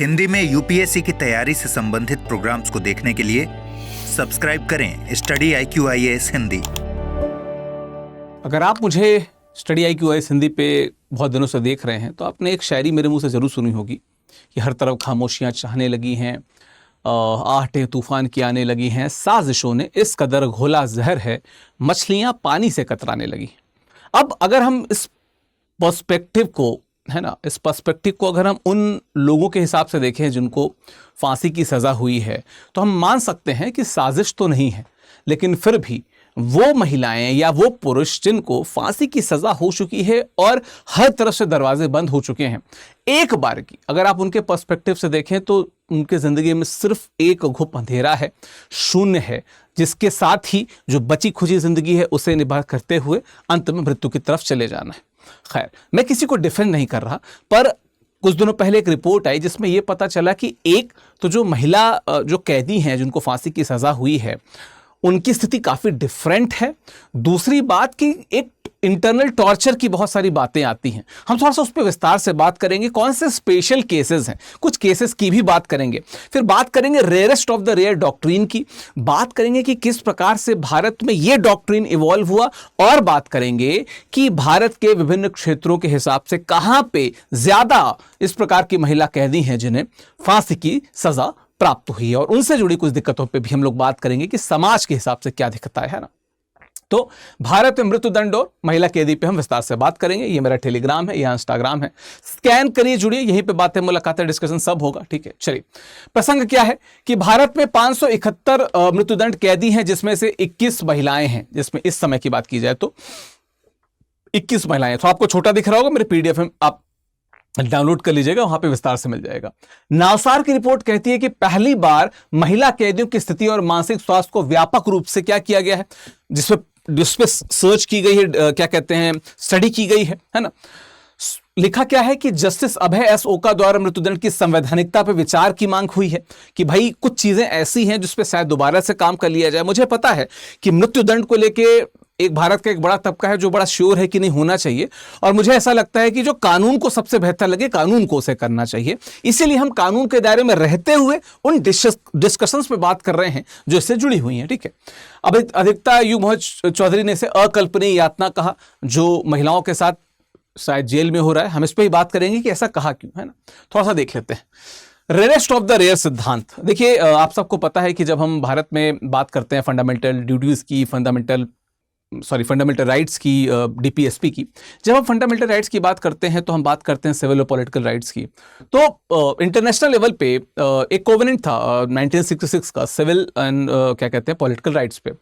हिंदी में यूपीएससी की तैयारी से संबंधित प्रोग्राम्स को देखने के लिए सब्सक्राइब करें स्टडी IQ-IAS हिंदी। अगर आप मुझे स्टडी IQ-IAS हिंदी पे बहुत दिनों से देख रहे हैं तो आपने एक शायरी मेरे मुंह से ज़रूर सुनी होगी कि हर तरफ खामोशियाँ छाने लगी हैं, आहटें तूफान की आने लगी हैं, साजिशों ने इस कदर घोला जहर है, मछलियाँ पानी से कतराने लगी। अब अगर हम इस पर्सपेक्टिव को इस पर्सपेक्टिव को अगर हम उन लोगों के हिसाब से देखें जिनको फांसी की सज़ा हुई है तो हम मान सकते हैं कि साजिश तो नहीं है, लेकिन फिर भी वो महिलाएं या वो पुरुष जिनको फांसी की सज़ा हो चुकी है और हर तरफ से दरवाजे बंद हो चुके हैं, एक बार की अगर आप उनके पर्सपेक्टिव से देखें तो उनके ज़िंदगी में सिर्फ एक घुप अंधेरा है, शून्य है, जिसके साथ ही जो बची खुची ज़िंदगी है उसे निभा करते हुए अंत में मृत्यु की तरफ चले जाना है। खैर, मैं किसी को डिफेंड नहीं कर रहा, पर कुछ दिनों पहले एक रिपोर्ट आई जिसमें यह पता चला कि एक तो जो महिला जो कैदी हैं जिनको फांसी की सज़ा हुई है उनकी स्थिति काफ़ी डिफरेंट है। दूसरी बात कि एक इंटरनल टॉर्चर की बहुत सारी बातें आती हैं। हम थोड़ा सा उस पर विस्तार से बात करेंगे, कौन से स्पेशल केसेस हैं, कुछ केसेस की भी बात करेंगे, फिर बात करेंगे rarest of the rare doctrine की, बात करेंगे कि किस प्रकार से भारत में ये डॉक्ट्रिन इवॉल्व हुआ, और बात करेंगे कि भारत के विभिन्न क्षेत्रों के हिसाब से कहां पे ज्यादा इस प्रकार की महिला कैदी हैं जिन्हें फांसी की सजा प्राप्त हुई है, और उनसे जुड़ी कुछ दिक्कतों पे भी हम लोग बात करेंगे कि समाज के हिसाब से क्या दिक्कत है ना। तो भारत में मृत्युदंड और महिला कैदी पे हम विस्तार से बात करेंगे। ये मेरा टेलीग्राम है, यह इंस्टाग्राम है, स्कैन करिए, जुड़िए, यहीं पे बातें, मुलाकातें, डिस्कशन सब होगा। ठीक है, चलिए। प्रसंग क्या है कि भारत में 571 मृत्युदंड कैदी हैं, जिसमें से 21 महिलाएं हैं। जिसमें इस समय की बात की जाए तो 21 महिलाएं। तो आपको छोटा दिख रहा होगा, मेरे PDF में आप डाउनलोड कर लीजिएगा, वहां पे विस्तार से मिल जाएगा। नावसार की रिपोर्ट कहती है कि पहली बार महिला कैदियों की स्थिति और मानसिक स्वास्थ्य को व्यापक रूप से क्या किया गया है, जिसपे सर्च की गई है, क्या कहते हैं, स्टडी की गई है ना। लिखा क्या है कि जस्टिस अभय S ओका द्वारा मृत्युदंड की संवैधानिकता पर विचार की मांग हुई है कि भाई कुछ चीजें ऐसी हैं जिस पे शायद दोबारा से काम कर लिया जाए। मुझे पता है कि मृत्युदंड को लेके एक भारत का एक बड़ा तबका है जो बड़ा श्योर है कि नहीं होना चाहिए, और मुझे ऐसा लगता है कि जो कानून को सबसे बेहतर लगे कानून को उसे करना चाहिए। इसीलिए हम कानून के दायरे में रहते हुए उन डिस्कशंस पे बात कर रहे हैं जो इससे जुड़ी हुई हैं। ठीक है, अब अधिवक्ता यू मोहम्मद चौधरी ने इसे अकल्पनीय यातना कहा, जो महिलाओं के साथ शायद जेल में हो रहा है। हम इस पर ही बात करेंगे कि ऐसा कहा क्यों, है ना। थोड़ा सा देख लेते हैं। रेयरेस्ट ऑफ द रेयर सिद्धांत। देखिए, आप सबको पता है कि जब हम भारत में बात करते हैं फंडामेंटल ड्यूटीज की, फंडामेंटल राइट्स की, DPSP की, जब हम फंडामेंटल राइट्स की बात करते हैं तो हम बात करते हैं सिविल और पॉलिटिकल राइट्स की। तो इंटरनेशनल लेवल पे एक कोवेनेंट था 1966 का, सिविल एंड क्या कहते हैं, पॉलिटिकल राइट्स पे।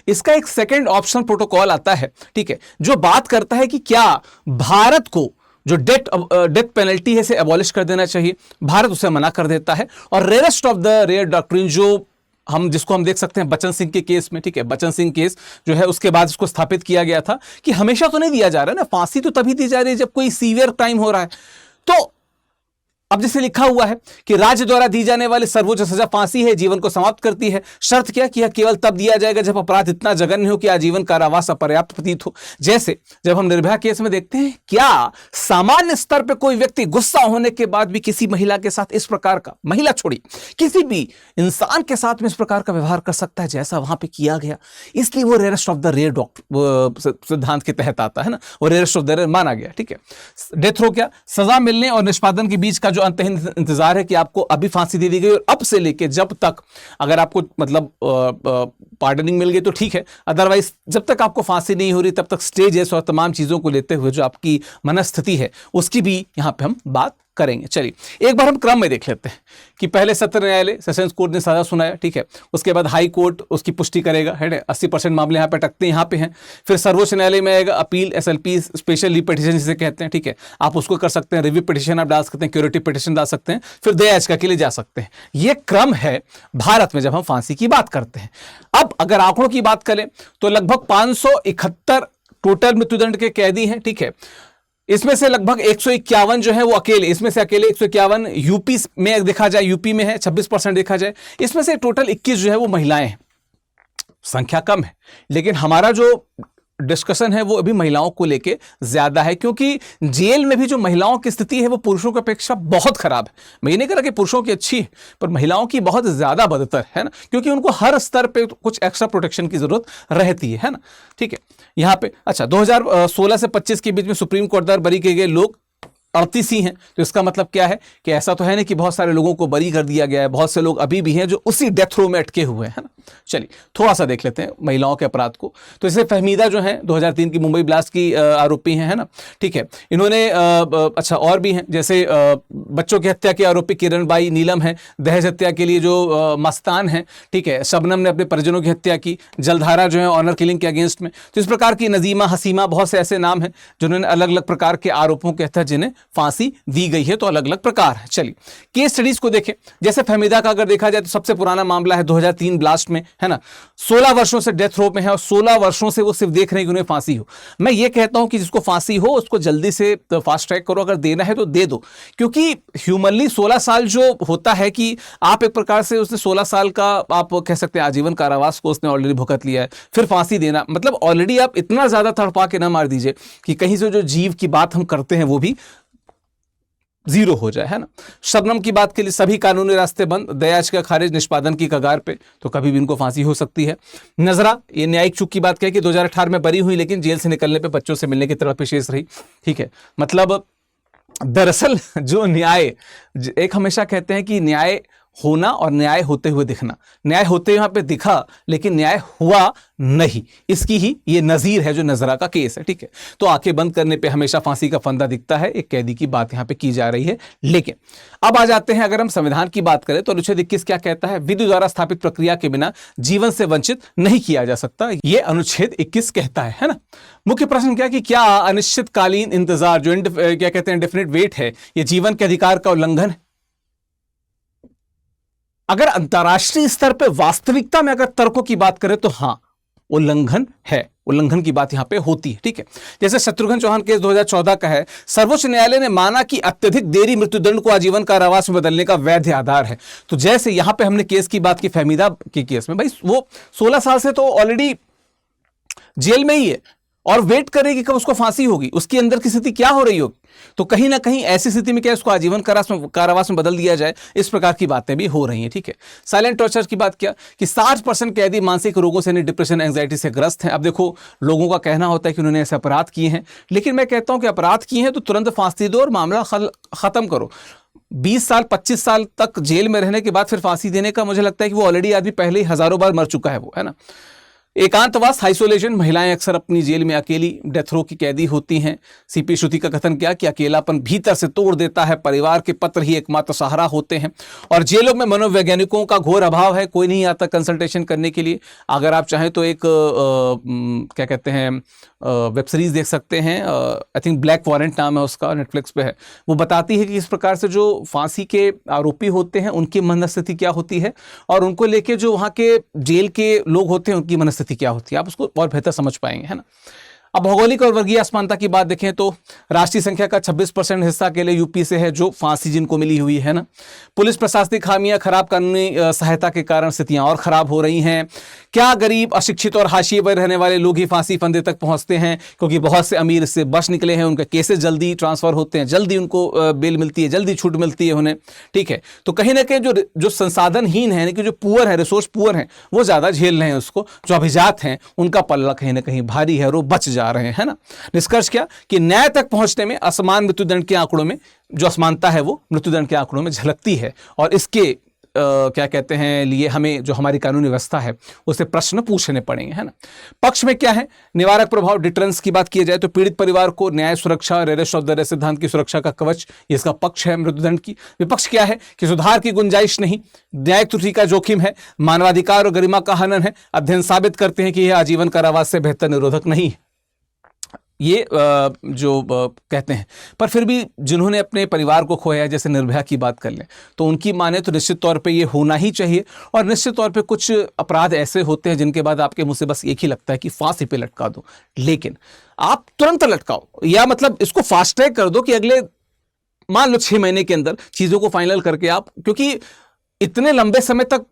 इसका एक सेकेंड ऑप्शनल प्रोटोकॉल आता है, ठीक है, जो बात करता है कि क्या भारत को जो डेथ पेनल्टी है इसे एबॉलिश कर देना चाहिए। भारत उसे मना कर देता है। और rarest of the rare doctrine जिसको हम देख सकते हैं बच्चन सिंह के केस में, ठीक है, बच्चन सिंह केस जो है उसके बाद इसको स्थापित किया गया था कि हमेशा तो नहीं दिया जा रहा है ना, फांसी तो तभी दी जा रही है जब कोई सीवियर क्राइम हो रहा है। तो अब जैसे लिखा हुआ है कि राज्य द्वारा दी जाने वाली सर्वोच्च सजा फांसी है, जीवन को समाप्त करती है। शर्त क्या कि यह केवल तब दिया जाएगा जब अपराध इतना जघन्य हो कि आजीवन कारावास अपर्याप्त प्रतीत हो। जैसे जब हम निर्भया केस में देखते हैं, क्या सामान्य स्तर पर कोई व्यक्ति गुस्सा होने के बाद भी किसी महिला के साथ इस प्रकार का, महिला छोड़ी किसी भी इंसान के साथ में इस प्रकार का व्यवहार कर सकता है जैसा वहां पे किया गया। इसलिए वो रेयरेस्ट ऑफ द रेयर सिद्धांत के तहत आता है ना, वो रेयरेस्ट ऑफ द रेयर माना गया। ठीक है, डेथ रो क्या, सजा मिलने और निष्पादन के बीच का जो अंतहीन इंतजार है कि आपको अभी फांसी दे दी गई और अब से लेके जब तक, अगर आपको मतलब पार्डनिंग मिल गई तो ठीक है, अदरवाइज जब तक आपको फांसी नहीं हो रही तब तक स्टेजेस और तमाम चीजों को लेते हुए जो आपकी मनस्थिति है उसकी भी यहां पे हम बात करेंगे। चलिए, एक बार हम क्रम में देख लेते हैं कि पहले सत्र न्यायालय, सेशंस कोर्ट ने सजा सुनाया, ठीक है, उसके बाद हाई कोर्ट उसकी पुष्टि करेगा, है 80% मामले यहाँ पे अटकते हैं, यहाँ पे हैं। फिर सर्वोच्च न्यायालय में आएगा, appeal, SLP, special leave petition जिसे कहते हैं, ठीक है, आप उसको कर सकते हैं, रिव्यू पिटीशन आप डाल सकते हैं, क्यूरेटिव पिटीशन डाल सकते हैं, फिर दया याचिका के लिए जा सकते हैं। ये क्रम है भारत में जब हम फांसी की बात करते हैं। अब अगर आंकड़ों की बात करें तो लगभग 571 टोटल मृत्युदंड के कैदी हैं, ठीक है। इसमें से लगभग 151 जो है वो अकेले, इसमें से अकेले 151 यूपी में देखा जाए, यूपी में है 26% देखा जाए। इसमें से टोटल 21 जो है वो महिलाएं हैं। संख्या कम है, लेकिन हमारा जो डिस्कशन है वो अभी महिलाओं को लेके ज्यादा है, क्योंकि जेल में भी जो महिलाओं की स्थिति है वो पुरुषों की अपेक्षा बहुत खराब है। मैं ये नहीं कह रहा कि पुरुषों की अच्छी है, पर महिलाओं की बहुत ज्यादा बदतर है ना, क्योंकि उनको हर स्तर पे कुछ एक्स्ट्रा प्रोटेक्शन की जरूरत रहती है ना। ठीक है, यहाँ पे अच्छा 2016 से 25 के बीच में सुप्रीम कोर्ट द्वारा बरी किए गए लोग 38 ही हैं। तो इसका मतलब क्या है कि ऐसा तो है नहीं कि बहुत सारे लोगों को बरी कर दिया गया है, बहुत से लोग अभी भी हैं जो उसी डेथ रो में अटके हुए हैं ना। चलिए थोड़ा सा देख लेते हैं महिलाओं के अपराध को। तो इसे फहमीदा जो है 2003 की मुंबई ब्लास्ट की आरोपी हैं, है ना। ठीक है, इन्होंने अच्छा और भी हैं, जैसे बच्चों की हत्या के आरोपी किरण बाई नीलम है, दहेज हत्या के लिए जो मस्तान है। ठीक है, शबनम ने अपने परिजनों की हत्या की, जलधारा जो है ऑनर किलिंग के अगेंस्ट में। तो इस प्रकार की नजीमा, हसीमा, बहुत से ऐसे नाम हैं जिन्होंने अलग अलग प्रकार के आरोपों के तहत जिन्हें फांसी दी गई है। तो अलग अलग प्रकार है। चलिए केस स्टडीज को देखें। जैसे फहमीदा का अगर देखा जाए तो सबसे पुराना मामला है 2003 ब्लास्ट में, है ना। 16 वर्षों से डेथ रो में है और 16 वर्षों से वो सिर्फ देख रहे हैं कि उन्हें फांसी हो। मैं ये कहता हूं कि जिसको फांसी हो उसको जल्दी से फास्ट ट्रैक करो, अगर देना है तो दे दो, क्योंकि ह्यूमनली 16 साल जो होता है कि आप एक प्रकार से उसने 16 साल का आप कह सकते हैं आजीवन कारावास को उसने ऑलरेडी भुगत लिया है, फिर फांसी देना मतलब ऑलरेडी आप इतना ज्यादा तड़पा के ना मार दीजिए कि कहीं से जो जीव की बात हम करते हैं वो भी जीरो हो जाए, है ना। शबनम की बात के लिए सभी कानूनी रास्ते बंद, दया याचिका खारिज, निष्पादन की कगार पे, तो कभी भी इनको फांसी हो सकती है। नजरा, ये न्यायिक चूक की बात कह कि 2018 में बरी हुई लेकिन जेल से निकलने पे बच्चों से मिलने की तड़प शेष रही। ठीक है, मतलब दरअसल जो न्याय, एक हमेशा कहते हैं कि न्याय होना और न्याय होते हुए दिखना, न्याय होते यहां पे दिखा लेकिन न्याय हुआ नहीं, इसकी ही ये नजीर है जो नजरा का केस है। ठीक है, तो आंखें बंद करने पे हमेशा फांसी का फंदा दिखता है, एक कैदी की बात यहां पे की जा रही है। लेकिन अब आ जाते हैं, अगर हम संविधान की बात करें तो अनुच्छेद 21 क्या कहता है, विधि द्वारा स्थापित प्रक्रिया के बिना जीवन से वंचित नहीं किया जा सकता, ये अनुच्छेद 21 कहता है ना। मुख्य प्रश्न क्या कि क्या अनिश्चितकालीन इंतजार जो क्या कहते हैं इंडेफिनिट वेट है, ये जीवन के अधिकार का उल्लंघन है? अगर अंतरराष्ट्रीय स्तर पे वास्तविकता में अगर तर्कों की बात करें तो हां, उल्लंघन है, उल्लंघन की बात यहां पे होती है। ठीक है, जैसे शत्रुघ्न चौहान केस 2014 का है, सर्वोच्च न्यायालय ने माना कि अत्यधिक देरी मृत्युदंड को आजीवन कारावास में बदलने का वैध आधार है। तो जैसे यहां पे हमने केस की बात की फहमीदा के केस में, भाई वो 16 साल से तो ऑलरेडी जेल में ही है और वेट करेगी कब उसको फांसी होगी, उसकी अंदर की स्थिति क्या हो रही होगी। तो कहीं ना कहीं ऐसी स्थिति में क्या उसको आजीवन कारावास में बदल दिया जाए, इस प्रकार की बातें भी हो रही हैं। ठीक है, साइलेंट टॉर्चर की बात किया कि 60% कैदी मानसिक रोगों से, डिप्रेशन, एंजाइटी से ग्रस्त हैं। अब देखो, लोगों का कहना होता है कि उन्होंने ऐसे अपराध किए हैं, लेकिन मैं कहता हूं कि अपराध किए हैं तो तुरंत फांसी दो और मामला खत्म करो। 20 साल 25 साल तक जेल में रहने के बाद फिर फांसी देने का, मुझे लगता है कि वो ऑलरेडी आदमी पहले ही हजारों बार मर चुका है वो, है ना। एकांतवास, आइसोलेशन, महिलाएं अक्सर अपनी जेल में अकेली डेथ रो की कैदी होती हैं। सीपी श्रुति का कथन किया कि अकेलापन भीतर से तोड़ देता है, परिवार के पत्र ही एकमात्र सहारा होते हैं और जेलों में मनोवैज्ञानिकों का घोर अभाव है, कोई नहीं आता कंसल्टेशन करने के लिए। अगर आप चाहें तो एक क्या कहते हैं वेब सीरीज देख सकते हैं, आई थिंक ब्लैक वारंट नाम है उसका, नेटफ्लिक्स पे है। वो बताती है कि इस प्रकार से जो फांसी के आरोपी होते हैं उनकी मनस्थिति क्या होती है और उनको लेके जो वहाँ के जेल के लोग होते हैं उनकी मनस्थिति क्या होती है, आप उसको और बेहतर समझ पाएंगे, है ना। अब भौगोलिक और वर्गीय असमानता की बात देखें तो राष्ट्रीय संख्या का 26% हिस्सा अकेले यूपी से है जो फांसी जिनको मिली हुई है ना। पुलिस प्रशासनिक खामियां, खराब कानूनी सहायता के कारण स्थितियां और खराब हो रही हैं। क्या गरीब, अशिक्षित और हाशिए पर रहने वाले लोग ही फांसी फंदे तक पहुंचते हैं, क्योंकि बहुत से अमीर इससे बच निकले हैं, उनके केसेस जल्दी ट्रांसफर होते हैं, जल्दी उनको बेल मिलती है, जल्दी छूट मिलती है उन्हें। ठीक है, तो कहीं ना कहीं जो संसाधनहीन है, यानी कि जो पुअर है, रिसोर्स पुअर हैं, वो ज्यादा झेल रहे हैं उसको। जो अभिजात हैं उनका पल्ला कहीं ना कहीं भारी है और वो बच जा रहे हैं, है ना। निष्कर्ष क्या कि न्याय तक पहुंचने में असमान मृत्युदंड के आंकड़ों में जो असमानता है वो मृत्युदंड के आंकड़ों में झलकती है और इसके क्या कहते हैं लिए हमें जो हमारी कानूनी व्यवस्था है उसे प्रश्न पूछने पड़ेंगे, है ना। पक्ष में क्या है, निवारक प्रभाव, डिटरेंस की बात की जाए तो पीड़ित परिवार को न्याय, सुरक्षा, रेरेस्ट ऑफ द रेस्ट सिद्धांत की सुरक्षा का कवच, ये इसका पक्ष है मृत्युदंड की। विपक्ष क्या है कि सुधार की गुंजाइश नहीं, न्यायिक त्रुटि का जोखिम है, मानवाधिकार और गरिमा का हनन है, अध्ययन साबित करते हैं कि यह आजीवन कारावास से बेहतर निरोधक नहीं है, ये जो कहते हैं। पर फिर भी जिन्होंने अपने परिवार को खोया, जैसे निर्भया की बात कर लें, तो उनकी माने तो निश्चित तौर पे ये होना ही चाहिए। और निश्चित तौर पे कुछ अपराध ऐसे होते हैं जिनके बाद आपके मुंह से बस एक ही लगता है कि फांसी पे लटका दो, लेकिन आप तुरंत लटकाओ या मतलब इसको फास्ट ट्रैक कर दो कि अगले मान लो 6 महीने के अंदर चीज़ों को फाइनल करके आप, क्योंकि इतने लंबे समय तक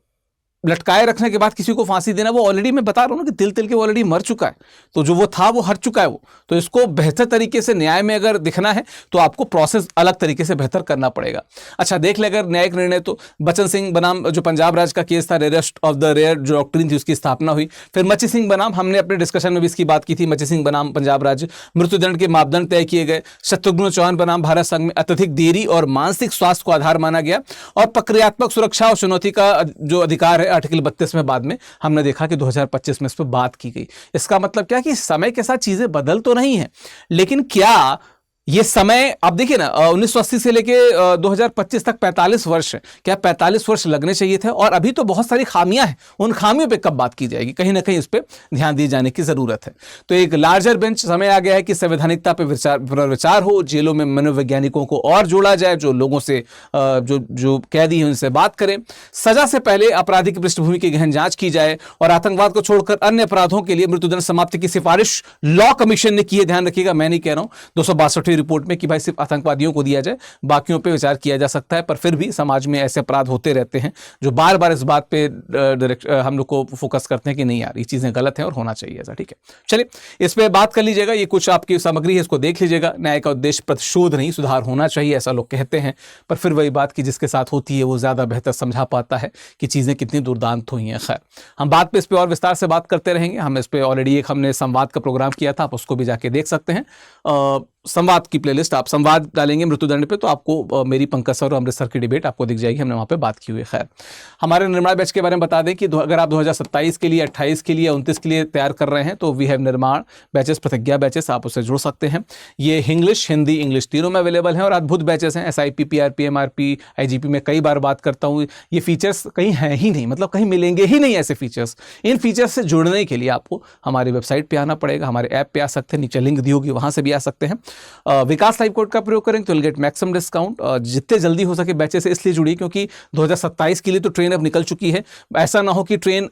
लटकाए रखने के बाद किसी को फांसी देना, वो ऑलरेडी मैं बता रहा हूं ना कि तिल तिल के वो ऑलरेडी मर चुका है। तो जो वो था वो हट चुका है वो। तो इसको बेहतर तरीके से न्याय में अगर दिखना है तो आपको प्रोसेस अलग तरीके से बेहतर करना पड़ेगा। अच्छा देख ले अगर न्यायिक निर्णय, तो बचन सिंह बनाम जो पंजाब राज्य का केस था, रेयरेस्ट ऑफ द रेयर जो डॉक्ट्रिन थी उसकी स्थापना हुई। फिर मची सिंह बनाम, हमने अपने डिस्कशन में भी इसकी बात की थी, मची सिंह बनाम पंजाब राज्य, मृत्युदंड के मापदंड तय किए गए। शत्रुघ्न चौहान बनाम भारत संघ में अत्यधिक देरी और मानसिक स्वास्थ्य को आधार माना गया। और प्रक्रियात्मक सुरक्षा और चुनौती का जो अधिकार है आर्टिकल 32 में बाद में हमने देखा कि 2025 में इस पर बात की गई। इसका मतलब क्या कि समय के साथ चीजें बदल तो नहीं है, लेकिन क्या ये समय आप देखिए ना 1980 से लेके 2025 तक 45 वर्ष है। क्या 45 वर्ष लगने चाहिए थे? और अभी तो बहुत सारी खामियां हैं, उन खामियों पे कब बात की जाएगी? कहीं ना कहीं इस पे ध्यान दिए जाने की जरूरत है। तो एक लार्जर बेंच, समय आ गया है कि संवैधानिकता पे विचार हो, जेलों में मनोवैज्ञानिकों को और जोड़ा जाए, जो लोगों से जो कैदी हैं उनसे बात करें, सजा से पहले अपराधी की पृष्ठभूमि की गहन जांच की जाए, और आतंकवाद को छोड़कर अन्य अपराधों के लिए मृत्युदंड समाप्ति की सिफारिश लॉ कमीशन ने की है। ध्यान रखिएगा, मैं नहीं कह रहा हूं 262 रिपोर्ट में कि भाई सिर्फ आतंकवादियों को दिया जाए, बाकियों पे विचार किया जा सकता है। पर फिर भी समाज में ऐसे अपराध होते रहते हैं जो बार बार इस बात पे हम लोग को फोकस करते हैं कि नहीं यार ये चीजें गलत हैं और होना चाहिए ऐसा। ठीक है, चलिए इस पे बात कर लीजिएगा। ये कुछ आपकी सामग्री है, इसको देख लीजिएगा। न्याय का उद्देश्य प्रतिशोध नहीं, सुधार होना चाहिए ऐसा लोग कहते हैं, पर फिर वही बात की जिसके साथ होती है वो ज्यादा बेहतर समझा पाता है कि चीजें कितनी दुर्दांत हुई हैं। खैर, हम बात पे इस पे और विस्तार से बात करते रहेंगे। हम इस पे ऑलरेडी एक हमने संवाद का प्रोग्राम किया था, आप उसको भी जाके देख सकते हैं। संवाद की प्लेलिस्ट, आप संवाद डालेंगे मृत्युदंड पे तो आपको मेरी पंकज सर और अमृतसर की डिबेट आपको दिख जाएगी, हमने वहाँ पे बात की हुई है। खैर, हमारे निर्माण बैच के बारे में बता दें कि अगर आप 2027 के लिए, 28 के लिए, 29 के लिए तैयार कर रहे हैं तो वी हैव निर्माण बैचेस, प्रतिज्ञा बैचेस, आप उससे जुड़ सकते हैं। ये इंग्लिश, हिंदी, इंग्लिश तीनों में अवेलेबल हैं और अद्भुत बैचेस हैं। SIP, PRP, MRP, IGP में कई बार बात करता हूँ, ये फीचर्स कहीं हैं ही नहीं, मतलब कहीं मिलेंगे ही नहीं ऐसे फीचर्स। इन फीचर्स से जुड़ने के लिए आपको हमारी वेबसाइट पर आना पड़ेगा, हमारे ऐप पे आ सकते हैं, नीचे लिंक दी होगी वहाँ से भी आ सकते हैं। विकास लाइव कोड का प्रयोग करेंगे तो विल गेट मैक्सिमम डिस्काउंट। जितने जल्दी हो सके बैचेस से इसलिए जुड़िए क्योंकि 2027 के लिए तो ट्रेन अब निकल चुकी है। ऐसा ना हो कि ट्रेन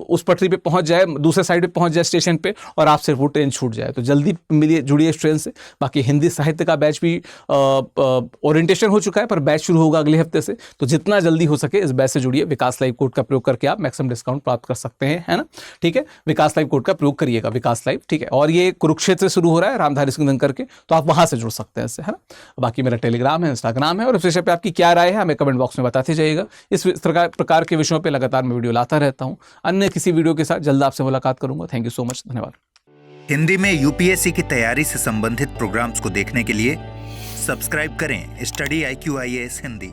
उस पटरी पे पहुंच जाए, दूसरे साइड पे पहुंच जाए स्टेशन पे और आपसे वो ट्रेन छूट जाए। तो जल्दी मिलिए, जुड़िए इस ट्रेन से। बाकी हिंदी साहित्य का बैच भी ओरिएंटेशन हो चुका है, पर बैच शुरू होगा अगले हफ्ते से, तो जितना जल्दी हो सके इस बैच से जुड़िए। विकास लाइव कोड का प्रयोग करके आप मैक्सिमम डिस्काउंट प्राप्त कर सकते हैं, है ना? ठीक है, विकास लाइव कोड का प्रयोग करिएगा, विकास लाइव। ठीक है, और ये कुरुक्षेत्र से शुरू हो रहा है रामधारी सिंह करके, तो आप वहां से जुड़ सकते हैं इससे, है ना? बाकी मेरा टेलीग्राम है, इंस्टाग्राम है, और इस विषय पे आपकी क्या राय है हमें कमेंट बॉक्स में बताते जाइएगा। इस प्रकार के विषयों पे लगातार मैं वीडियो लाता रहता हूं। अन्य किसी वीडियो के साथ जल्द आपसे मुलाकात करूंगा। थैंक यू सो मच, धन्यवाद। हिंदी में UPSC की तैयारी से संबंधित प्रोग्राम्स को देखने के लिए सब्सक्राइब करें स्टडी IQ IAS हिंदी।